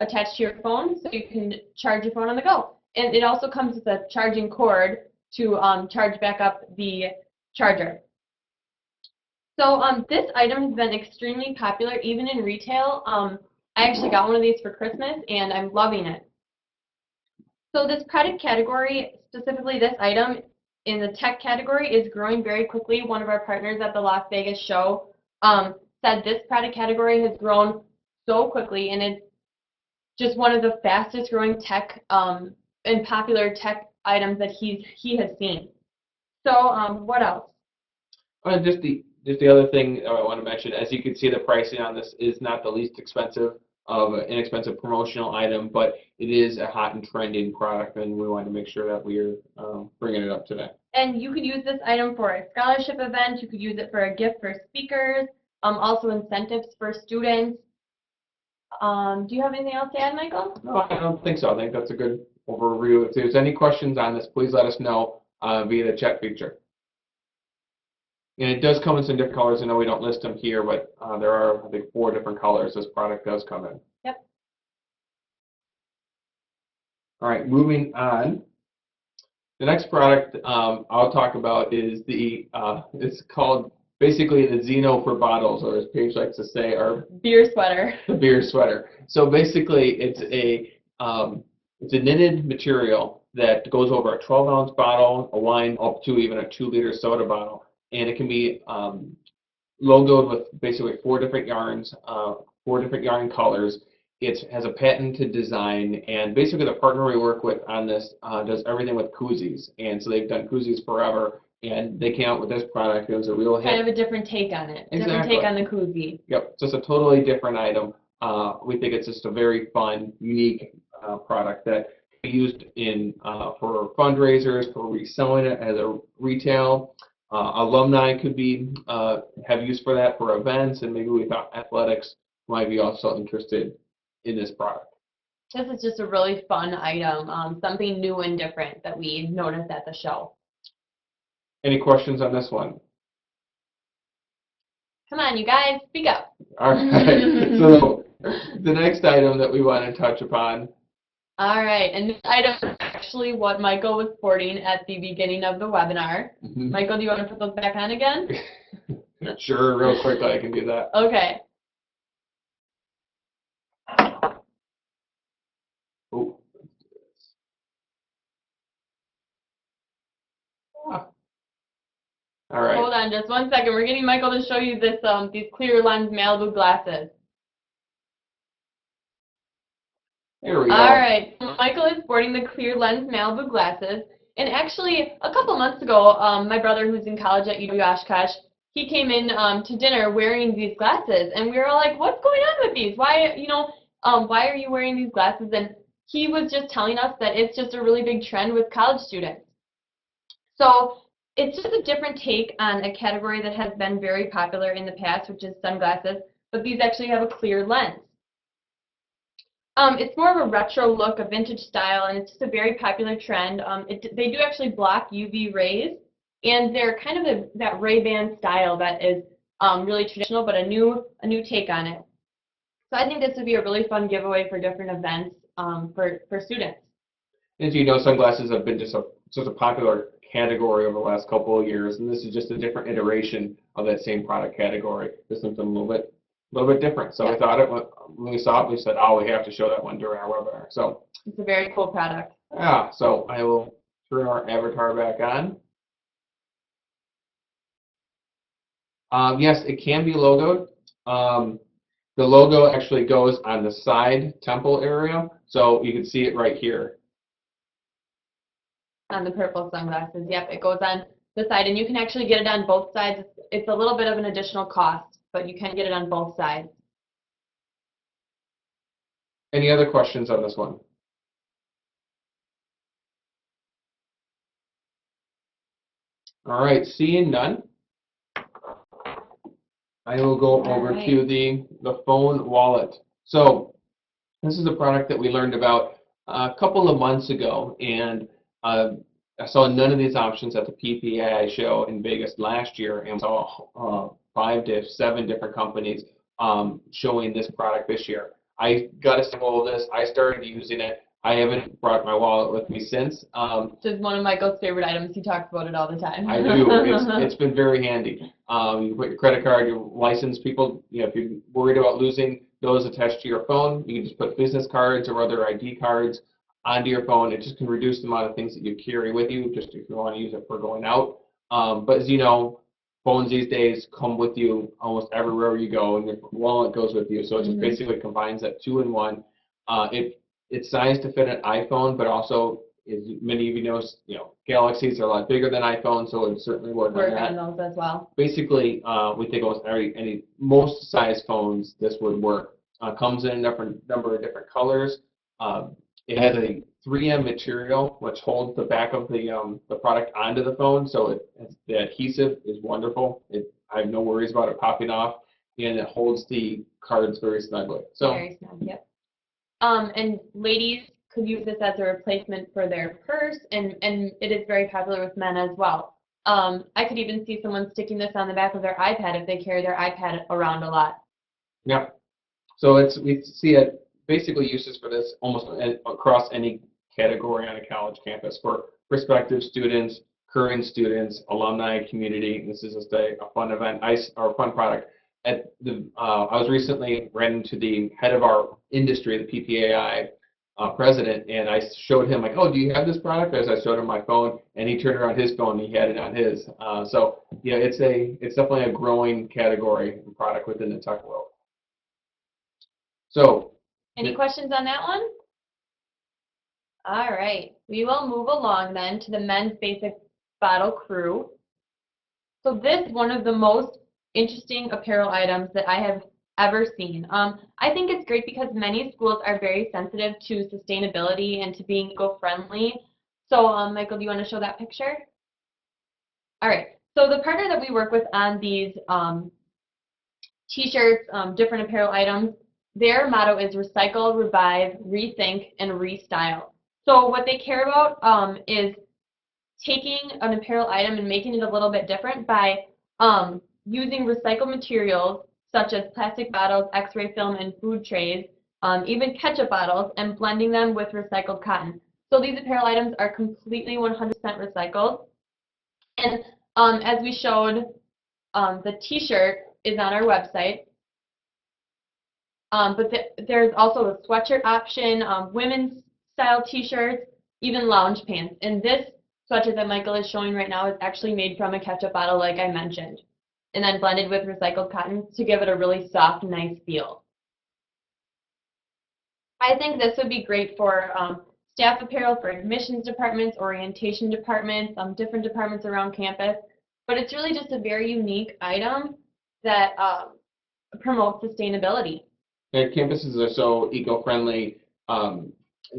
attached to your phone, so you can charge your phone on the go. And it also comes with a charging cord to charge back up the charger. So this item has been extremely popular, even in retail. I actually got one of these for Christmas, and I'm loving it. So this product category, specifically this item in the tech category, is growing very quickly. One of our partners at the Las Vegas show said this product category has grown so quickly, and it's just one of the fastest growing tech and popular tech items that he has seen. So what else? Just the other thing I want to mention, as you can see, the pricing on this is not the least expensive of an inexpensive promotional item, but it is a hot and trending product, and we wanted to make sure that we're bringing it up today. And you could use this item for a scholarship event. You could use it for a gift for speakers, also incentives for students. Do you have anything else to add, Michael? No, I don't think so. I think that's a good overview. If there's any questions on this, please let us know via the chat feature. And it does come in some different colors. I know we don't list them here, but there are, I think, 4 different colors this product does come in. Yep. All right, moving on. The next product I'll talk about is it's called basically the Zeno for bottles, or as Paige likes to say, our beer sweater. The beer sweater. So basically, it's a knitted material that goes over a 12-ounce bottle, a wine, up to even a 2-liter soda bottle. And it can be logoed with basically 4 different yarns, 4 different yarn colors. It has a patented design, and basically the partner we work with on this does everything with koozies. And so they've done koozies forever, and they came out with this product. It was a real hit. Kind of a different take on it. Exactly. Different take on the koozie. Yep, just a totally different item. We think it's just a very fun, unique product that can be used in for fundraisers, for reselling it as a retail. Alumni could be have use for that for events, and maybe we thought athletics might be also interested in this product. This is just a really fun item, something new and different that we noticed at the show. Any questions on this one? Come on, you guys, speak up. All right. So the next item that we want to touch upon. All right, and this item is actually what Michael was sporting at the beginning of the webinar. Mm-hmm. Michael, do you want to put those back on again? Sure, real quickly I can do that. Okay. Oh. All right. Hold on just one second. We're getting Michael to show you this these clear lens Malibu glasses. Here we go. All right. Michael is sporting the clear lens Malibu glasses. And actually, a couple months ago, my brother, who's in college at UW Oshkosh, he came in to dinner wearing these glasses, and we were all like, "What's going on with these? Why, why are you wearing these glasses?" And he was just telling us that it's just a really big trend with college students. So it's just a different take on a category that has been very popular in the past, which is sunglasses, but these actually have a clear lens. It's more of a retro look, a vintage style, and it's just a very popular trend. They do actually block UV rays, and they're kind of that Ray-Ban style that is really traditional, but a new take on it. So I think this would be a really fun giveaway for different events for students. As you know, sunglasses have been just a popular category over the last couple of years, and this is just a different iteration of that same product category. Just something a little bit different. So we thought when we saw it, we said, oh, we have to show that one during our webinar. So it's a very cool product. Yeah. So I will turn our avatar back on. Yes, it can be logoed. The logo actually goes on the side temple area, so you can see it right here. On the purple sunglasses, yep, it goes on the side, and you can actually get it on both sides. It's a little bit of an additional cost, but you can get it on both sides. Any other questions on this one? All right, seeing none, I will go over to the phone wallet. So this is a product that we learned about a couple of months ago, and I saw none of these options at the PPAI show in Vegas last year, and saw 5 to 7 different companies showing this product this year. I got a sample of this. I started using it. I haven't brought my wallet with me since. This is one of Michael's favorite items. He talks about it all the time. I do. It's been very handy. You can put your credit card, your license. People, if you're worried about losing those attached to your phone, you can just put business cards or other ID cards onto your phone. It just can reduce the amount of things that you carry with you, just if you want to use it for going out. But as you know, phones these days come with you almost everywhere you go, and your wallet goes with you. So it just basically combines that two in one. It's sized to fit an iPhone, but also, as many of you know, Galaxies are a lot bigger than iPhones, so it would certainly work on that. On those as well. Basically, we think almost most size phones, this would work. Comes in a number of different colors. It has a 3M material which holds the back of the product onto the phone, so the adhesive is wonderful. I have no worries about it popping off, and it holds the cards very snugly. So very snug, yep. And ladies could use this as a replacement for their purse, and it is very popular with men as well. I could even see someone sticking this on the back of their iPad if they carry their iPad around a lot. Yeah. So we see it basically uses for this almost across any category on a college campus for prospective students, current students, alumni, community. This is just a fun event, or fun product. I was recently ran into the head of our industry, the PPAI president, and I showed him, like, oh, do you have this product? As I showed him my phone, and he turned around his phone and he had it on his. So yeah, it's definitely a growing category and product within the tech world. So, any questions on that one? All right, we will move along then to the men's basic bottle crew. So this is one of the most interesting apparel items that I have ever seen. I think it's great because many schools are very sensitive to sustainability and to being eco-friendly. So Michael, do you want to show that picture? All right, so the partner that we work with on these t-shirts, different apparel items, their motto is recycle, revive, rethink, and restyle. So what they care about is taking an apparel item and making it a little bit different by using recycled materials such as plastic bottles, x-ray film, and food trays, even ketchup bottles, and blending them with recycled cotton. So these apparel items are completely 100% recycled. And as we showed, the t-shirt is on our website. But there's also a sweatshirt option, women's style t-shirts, even lounge pants. And this sweatshirt that Michael is showing right now is actually made from a ketchup bottle, like I mentioned, and then blended with recycled cotton to give it a really soft, nice feel. I think this would be great for staff apparel for admissions departments, orientation departments, different departments around campus. But it's really just a very unique item that promotes sustainability. And campuses are so eco-friendly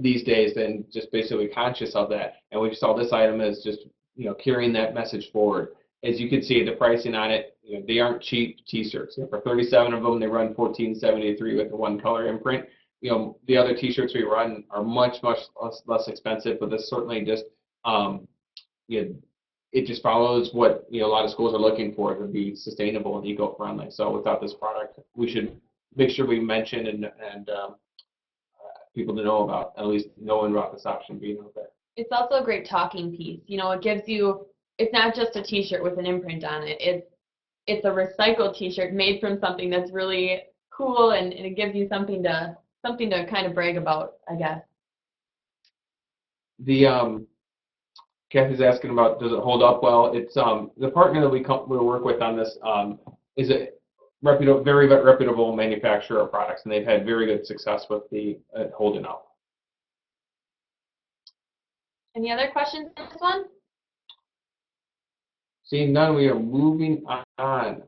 these days, and just basically conscious of that. And we saw this item as just carrying that message forward. As you can see, the pricing on it, they aren't cheap T-shirts. For 37 of them, they run $14.73 with the one color imprint. The other T-shirts we run are much less expensive, but this certainly just it just follows what a lot of schools are looking for to be sustainable and eco-friendly. So without this product, we should make sure we mention and people to know about, at least knowing about this option being out there. It's also a great talking piece. It gives you, it's not just a t-shirt with an imprint on it. It's a recycled t-shirt made from something that's really cool, and it gives you something to kind of brag about, I guess. Kathy's asking about, does it hold up well? It's the partner that we work with on this is a very reputable manufacturer of products, and they've had very good success with the holding up. Any other questions on this one? Seeing none, we are moving on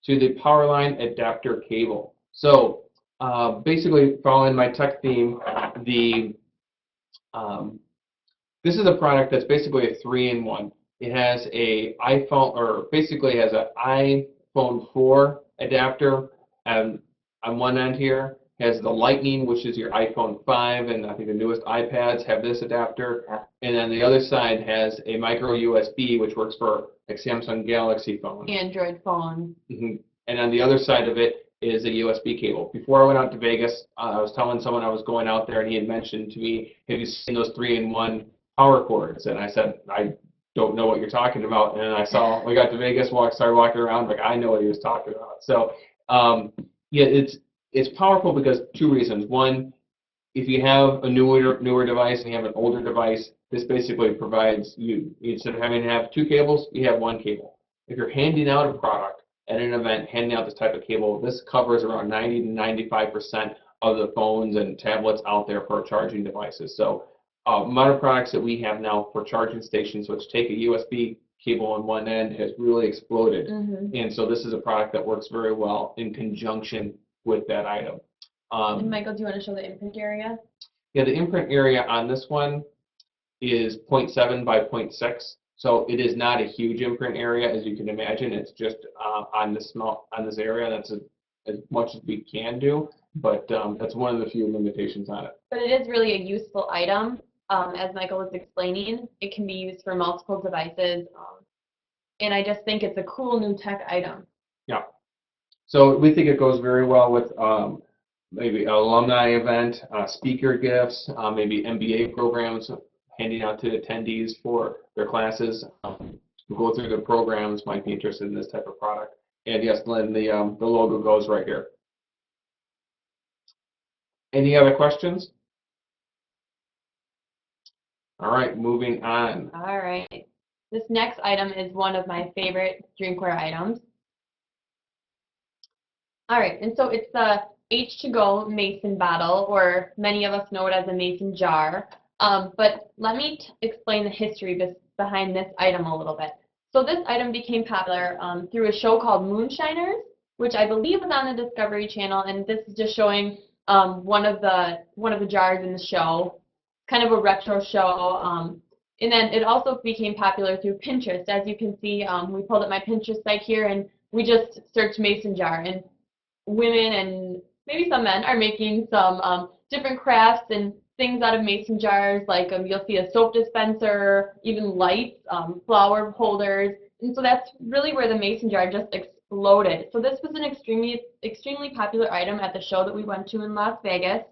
to the power line adapter cable. So basically, following my tech theme, this is a product that's basically a 3-in-1. It has a iPhone, or basically has an iPhone 4 adapter, and on one end here has the Lightning, which is your iPhone 5, and I think the newest iPads have this adapter. And then the other side has a micro USB, which works for like Samsung Galaxy phone. Android phone. And on the other side of it is a USB cable. Before I went out to Vegas, I was telling someone I was going out there, and he had mentioned to me, have you seen those 3-in-1 power cords? And I said, I don't know what you're talking about. And I saw, we got to Vegas, started walking around, like I know what he was talking about. So yeah, it's powerful because two reasons. One, if you have a newer device and you have an older device, this basically provides you, instead of having to have two cables, you have one cable. If you're handing out a product at an event, handing out this type of cable, this covers around 90 to 95% of the phones and tablets out there for charging devices. So amount of products that we have now for charging stations, which take a USB cable on one end, has really exploded. And so this is a product that works very well in conjunction with that item. And Michael, do you want to show the imprint area? Yeah, the imprint area on this one is 0.7 by 0.6. So it is not a huge imprint area, as you can imagine. It's just on this area. That's as much as we can do, but that's one of the few limitations on it. But it is really a useful item. As Michael was explaining, it can be used for multiple devices, and I just think it's a cool new tech item. Yeah. So we think it goes very well with maybe an alumni event, speaker gifts, maybe MBA programs, handing out to attendees for their classes who go through the programs might be interested in this type of product. And yes, Lynn, the logo goes right here. Any other questions? All right, moving on. All right. This next item is one of my favorite drinkware items. All right, and so it's the H2Go Mason bottle, or many of us know it as a Mason jar. But let me explain the history behind this item a little bit. So this item became popular through a show called Moonshiners, which I believe was on the Discovery Channel, and this is just showing one of the jars in the show, kind of a retro show. And then it also became popular through Pinterest. As you can see, we pulled up my Pinterest site here, and we just searched Mason jar, and women and maybe some men are making some different crafts and things out of mason jars, like you'll see a soap dispenser, even lights, flower holders, and so that's really where the mason jar just exploded. So this was an extremely popular item at the show that we went to in Las Vegas.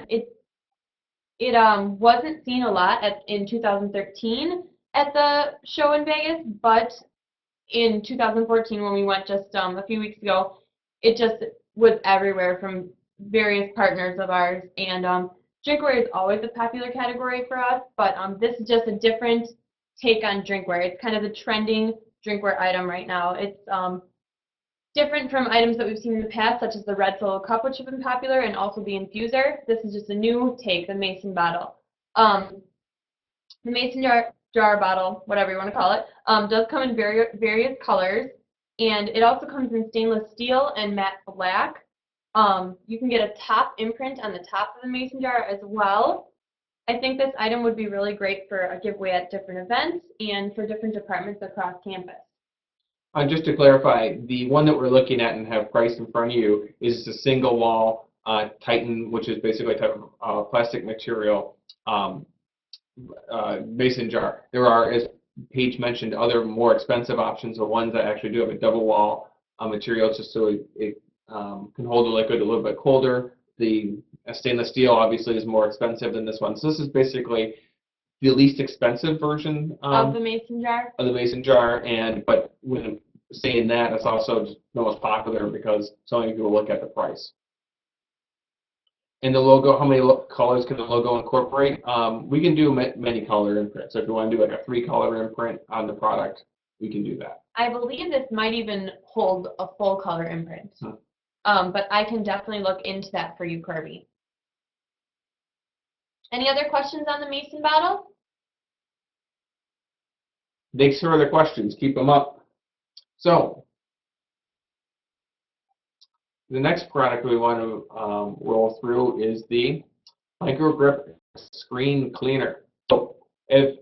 It wasn't seen a lot in 2013 at the show in Vegas, but in 2014 when we went just a few weeks ago, it just was everywhere from various partners of ours, and drinkware is always a popular category for us, but this is just a different take on drinkware. It's kind of the trending drinkware item right now. It's different from items that we've seen in the past, such as the red solo cup, which have been popular, and also the infuser. This is just a new take, the mason bottle. The mason jar bottle, whatever you want to call it, does come in various colors, and it also comes in stainless steel and matte black. You can get a top imprint on the top of the mason jar as well. I think this item would be really great for a giveaway at different events and for different departments across campus. Just to clarify, the one that we're looking at and have priced in front of you is a single wall Titan, which is basically a type of plastic material mason jar. There are, as Paige mentioned, other more expensive options, the ones that actually do have a double wall material, just so it can hold the liquid a little bit colder. The stainless steel obviously is more expensive than this one. So this is basically the least expensive version of the mason jar. But when saying that, it's also just the most popular because so many people look at the price. And the logo, how many colors can the logo incorporate? We can do many color imprints. So if you want to do like a 3-color imprint on the product, we can do that. I believe this might even hold a full color imprint. But I can definitely look into that for you, Kirby. Any other questions on the mason bottle? Thanks for the questions. Keep them up. So the next product we want to roll through is the Micro Grip Screen Cleaner. So if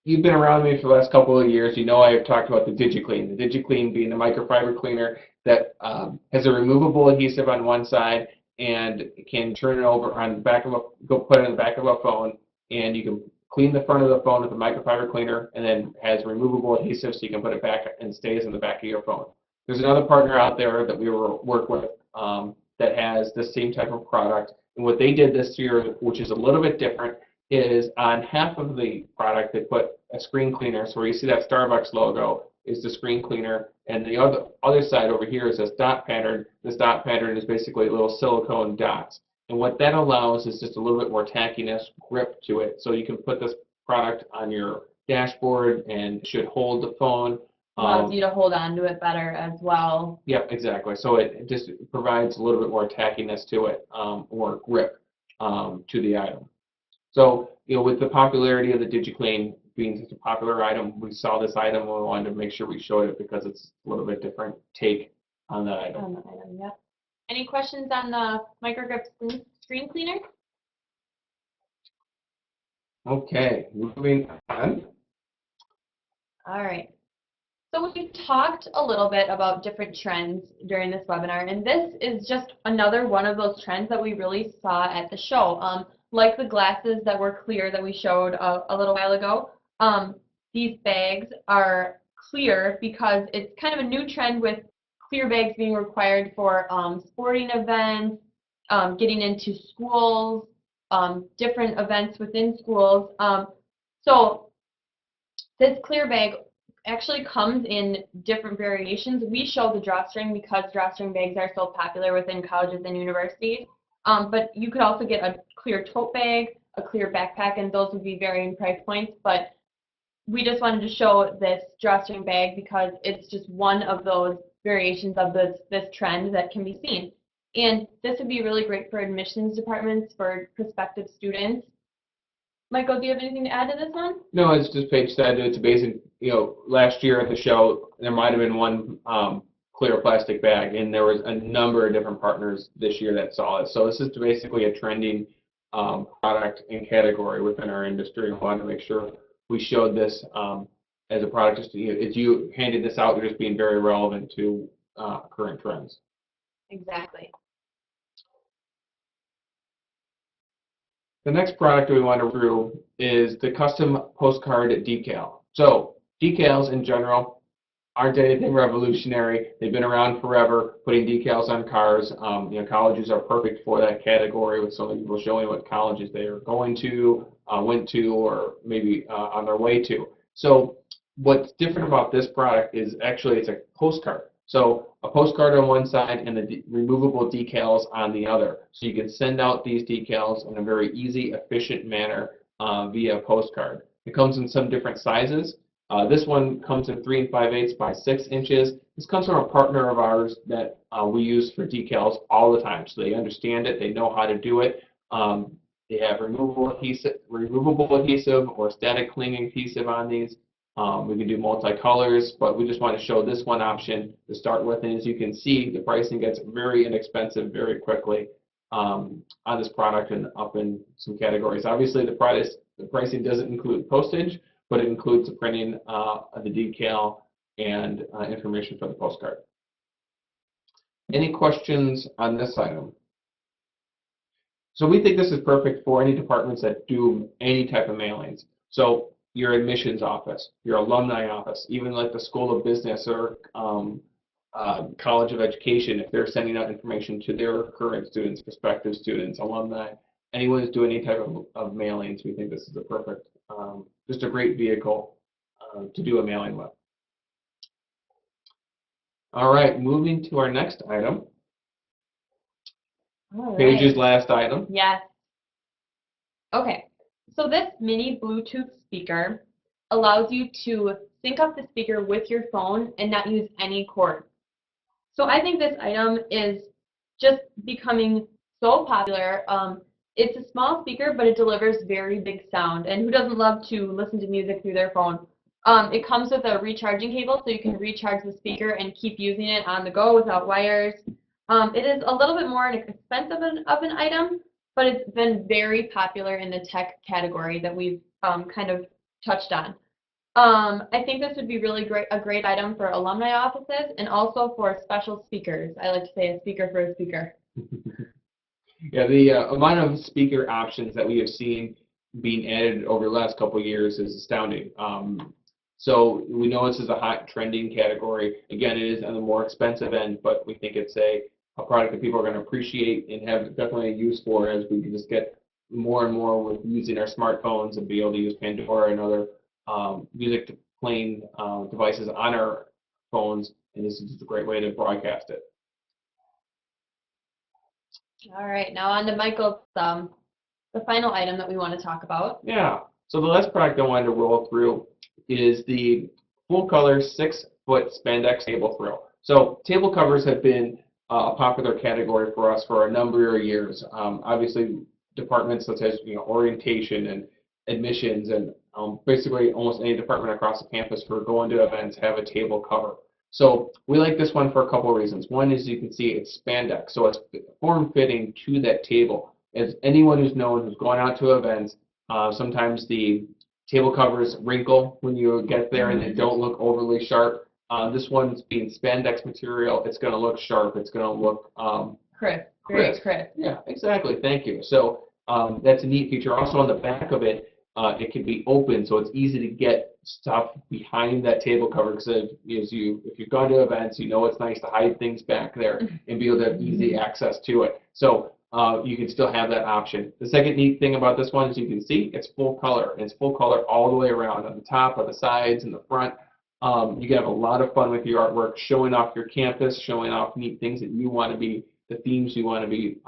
you've been around me for the last couple of years, you know I have talked about the DigiClean. The DigiClean being the microfiber cleaner that has a removable adhesive on one side and can turn it over on the back of put it in the back of a phone, and you can clean the front of the phone with a microfiber cleaner, and then has removable adhesive so you can put it back and stays in the back of your phone. There's another partner out there that we work with that has the same type of product. And what they did this year, which is a little bit different, is on half of the product they put a screen cleaner. So where you see that Starbucks logo is the screen cleaner, and the other side over here is this dot pattern. This dot pattern is basically little silicone dots. And what that allows is just a little bit more tackiness, grip to it. So you can put this product on your dashboard and it should hold the phone. Allows you to hold on to it better as well. Yeah, exactly. So it just provides a little bit more tackiness to it, or grip to the item. So, with the popularity of the DigiClean being such a popular item, we saw this item and we wanted to make sure we showed it because it's a little bit different take on that item. Yep. Any questions on the microgrip screen cleaner? Okay, moving on. All right. So we've talked a little bit about different trends during this webinar, and this is just another one of those trends that we really saw at the show. Like the glasses that were clear that we showed a little while ago, these bags are clear because it's kind of a new trend with clear bags being required for sporting events, getting into schools, different events within schools. So this clear bag actually comes in different variations. We show the drawstring because drawstring bags are so popular within colleges and universities. But you could also get a clear tote bag, a clear backpack, and those would be varying price points. But we just wanted to show this drawstring bag because it's just one of those variations of this trend that can be seen. And this would be really great for admissions departments, for prospective students. Michael, do you have anything to add to this one? No, as just Paige said, it's amazing. Last year at the show, there might have been one clear plastic bag, and there was a number of different partners this year that saw it. So this is basically a trending product and category within our industry. I wanted to make sure we showed this as a product. Just as you handed this out, you're just being very relevant to current trends. Exactly. The next product we want to go through is the custom postcard decal. So decals in general aren't anything revolutionary. They've been around forever, putting decals on cars. Colleges are perfect for that category, with some people showing what colleges they are going to, went to, or maybe on their way to. So what's different about this product is actually it's a postcard. So a postcard on one side and the removable decals on the other. So you can send out these decals in a very easy, efficient manner via postcard. It comes in some different sizes. This one comes in 3 5/8 by 6 inches. This comes from a partner of ours that we use for decals all the time. So they understand it, they know how to do it. They have removable adhesive or static clinging adhesive on these. We can do multicolors, but we just want to show this one option to start with. And as you can see, the pricing gets very inexpensive very quickly on this product and up in some categories. Obviously, the pricing doesn't include postage, but it includes the printing of the decal and information for the postcard. Any questions on this item? So we think this is perfect for any departments that do any type of mailings. So your admissions office, your alumni office, even like the School of Business or College of Education, if they're sending out information to their current students, prospective students, alumni, anyone who's doing any type of mailings, we think this is a perfect, just a great vehicle to do a mailing with. All right, moving to our next item. All right. Paige's last item. Yes. Okay. So this mini Bluetooth speaker allows you to sync up the speaker with your phone and not use any cord. So I think this item is just becoming so popular. It's a small speaker, but it delivers very big sound. And who doesn't love to listen to music through their phone? It comes with a recharging cable, so you can recharge the speaker and keep using it on the go without wires. It is a little bit more expensive of an item, but it's been very popular in the tech category that we've kind of touched on. I think this would be really a great item for alumni offices and also for special speakers. I like to say a speaker for a speaker. Yeah, the amount of speaker options that we have seen being added over the last couple of years is astounding. So we know this is a hot trending category. Again, it is on the more expensive end, but we think it's a product that people are going to appreciate and have definitely a use for as we can just get more and more with using our smartphones and be able to use Pandora and other music playing devices on our phones, and this is just a great way to broadcast it. All right, now on to Michael's, the final item that we want to talk about. Yeah, so the last product I wanted to roll through is the full color 6-foot spandex table throw. So table covers have been a popular category for us for a number of years. Obviously, departments such as orientation and admissions and basically almost any department across the campus for going to events have a table cover. So we like this one for a couple of reasons. One is you can see it's spandex, so it's form-fitting to that table. As anyone who's known who's going out to events, sometimes the table covers wrinkle when you get there and they don't look overly sharp. This one's being spandex material. It's going to look sharp. It's going to look crisp. Very crisp. Yeah, exactly. Thank you. So that's a neat feature. Also on the back of it, it can be open, so it's easy to get stuff behind that table cover. Because if you've gone to events, you know it's nice to hide things back there and be able to have easy access to it. So you can still have that option. The second neat thing about this one is you can see it's full color. It's full color all the way around, on the top, on the sides, and the front. You can have a lot of fun with your artwork, showing off your campus, showing off neat things that you want to be, the themes you want to be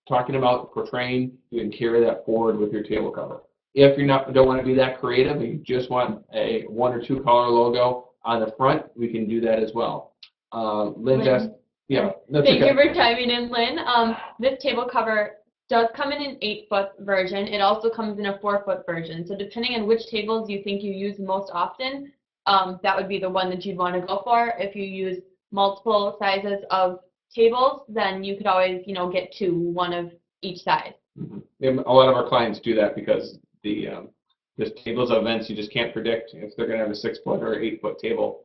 talking about, portraying. You can carry that forward with your table cover. If you don't want to be that creative and you just want a 1 or 2 color logo on the front, we can do that as well. Lynn asked, yeah, that's Thank okay. you for chiming in, Lynn. This table cover does come in an 8-foot version. It also comes in a 4-foot version. So depending on which tables you think you use most often, that would be the one that you'd want to go for. If you use multiple sizes of tables, then you could always, get 2, one of each size. Mm-hmm. A lot of our clients do that because there's tables of events you just can't predict if they're going to have a 6-foot or 8-foot table.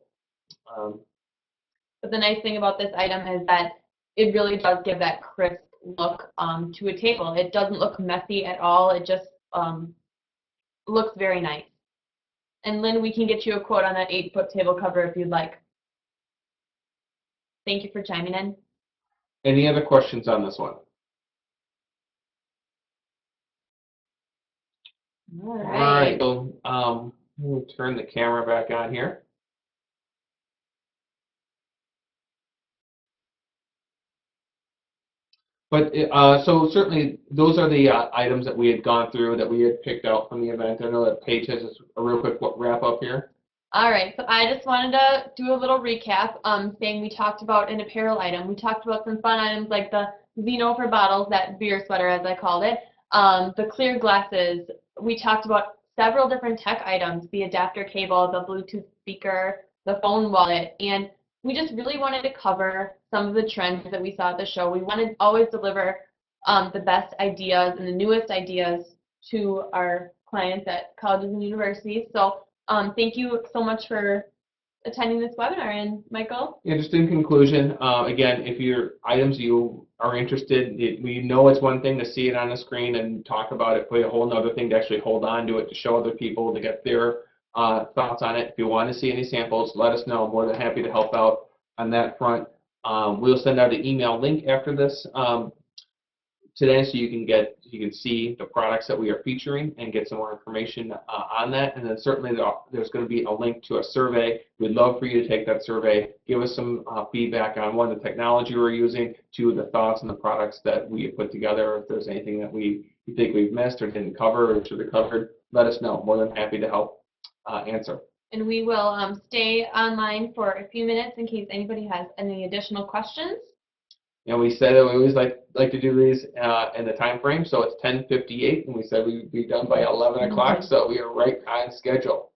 But the nice thing about this item is that it really does give that crisp look to a table. It doesn't look messy at all. It just looks very nice. And Lynn, we can get you a quote on that 8-foot table cover if you'd like. Thank you for chiming in. Any other questions on this one? All right. All right. So we'll turn the camera back on here. But so certainly those are the items that we had gone through that we had picked out from the event. I know that Paige has a real quick wrap up here. All right, so I just wanted to do a little recap, saying we talked about an apparel item. We talked about some fun items like the Zeno for bottles, that beer sweater as I called it, the clear glasses. We talked about several different tech items, the adapter cable, the Bluetooth speaker, the phone wallet, and we just really wanted to cover some of the trends that we saw at the show. We wanted to always deliver the best ideas and the newest ideas to our clients at colleges and universities. So thank you so much for attending this webinar. And Michael? Yeah, just in conclusion, again, if your items you are interested, we know it's one thing to see it on the screen and talk about it, but a whole other thing to actually hold on to it, to show other people, to get their thoughts on it. If you want to see any samples, let us know. I'm more than happy to help out on that front. We'll send out an email link after this today, so you can see the products that we are featuring and get some more information on that. And then certainly there's going to be a link to a survey. We'd love for you to take that survey, give us some feedback on one, the technology we're using, 2, the thoughts and the products that we have put together. If there's anything that you think we've missed or didn't cover or should have covered, let us know. More than happy to help answer. And we will stay online for a few minutes in case anybody has any additional questions. And we said that we always like to do these in the time frame, so it's 10:58, and we said we'd be done by 11 o'clock, so we are right on schedule.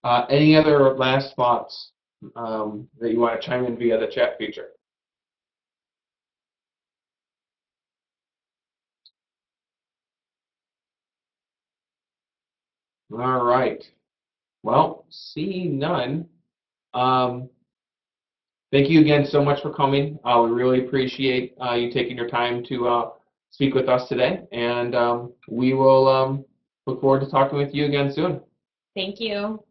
Any other last thoughts that you want to chime in via the chat feature? All right. Well, seeing none, thank you again so much for coming. We really appreciate you taking your time to speak with us today, and we will look forward to talking with you again soon. Thank you.